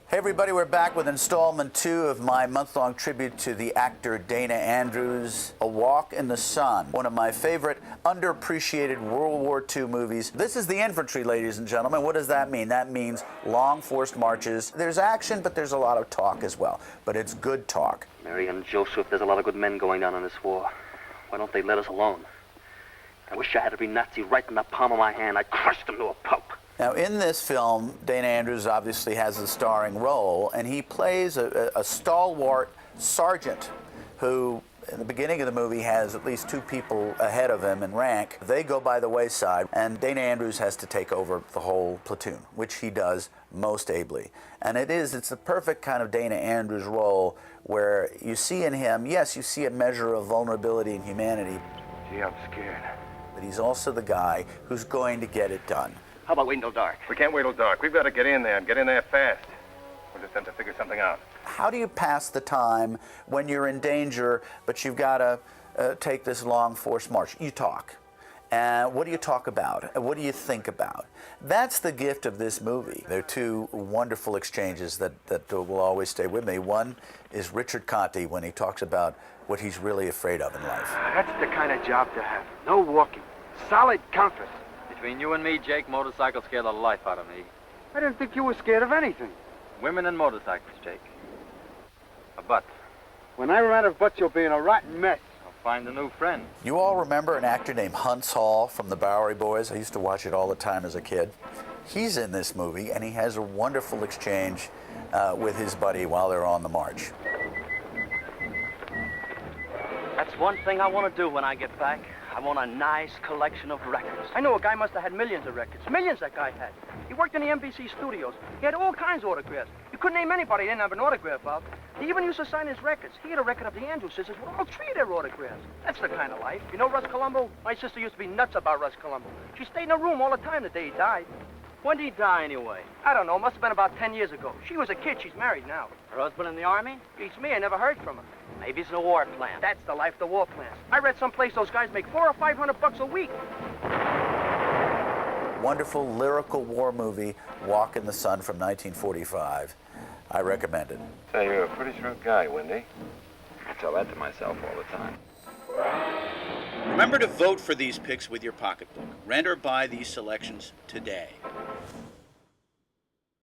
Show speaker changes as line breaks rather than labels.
Hey everybody, we're back with installment 2 of my month-long tribute to the actor Dana Andrews, A Walk in the Sun, one of my favorite underappreciated World War II movies. This is the infantry, ladies and gentlemen. What does that mean? That means long forced marches. There's action, but there's a lot of talk as well. But it's good talk.
Mary and Joseph, there's a lot of good men going down in this war. Why don't they let us alone? I wish I had every Nazi right in the palm of my hand. I'd crush them to a pulp.
Now, in this film, Dana Andrews obviously has a starring role, and he plays a stalwart sergeant who, in the beginning of the movie, has at least 2 people ahead of him in rank. They go by the wayside, and Dana Andrews has to take over the whole platoon, which he does most ably. And it's the perfect kind of Dana Andrews role where you see in him, yes, you see a measure of vulnerability and humanity.
Gee, I'm scared.
But he's also the guy who's going to get it done.
How about waiting till dark?
We can't wait till dark. We've got to get in there and get in there fast. We'll just have to figure something out.
How do you pass the time when you're in danger, but you've got to take this long forced march? You talk. And what do you talk about? And what do you think about? That's the gift of this movie. There are 2 wonderful exchanges that will always stay with me. One is Richard Conte when he talks about what he's really afraid of in life.
That's the kind of job to have. No walking. Solid comfort.
Between you and me, Jake, motorcycles scare the life out of me.
I didn't think you were scared of anything.
Women and motorcycles, Jake. A butt.
When I ran out of butts, you'll be in a rotten mess.
I'll find a new friend.
You all remember an actor named Huntz Hall from the Bowery Boys? I used to watch it all the time as a kid. He's in this movie, and he has a wonderful exchange with his buddy while they're on the march.
That's one thing I want to do when I get back. I want a nice collection of records.
I know a guy must have had millions of records. Millions that guy had. He worked in the NBC studios. He had all kinds of autographs. You couldn't name anybody he didn't have an autograph of. He even used to sign his records. He had a record of the Andrews sisters with all 3 of their autographs. That's the kind of life. You know Russ Columbo? My sister used to be nuts about Russ Columbo. She stayed in a room all the time the day he died.
When did he die, anyway?
I don't know. Must have been about 10 years ago. She was a kid. She's married now.
Her husband in the army?
Beats me. I never heard from her.
Maybe he's in a war plan.
That's the life the war plans. I read someplace those guys make $400 or $500 a week.
Wonderful lyrical war movie, Walk in the Sun from 1945. I recommend it.
Say, you're a pretty shrewd guy, Wendy.
I tell that to myself all the time.
Remember to vote for these picks with your pocketbook. Rent or buy these selections today.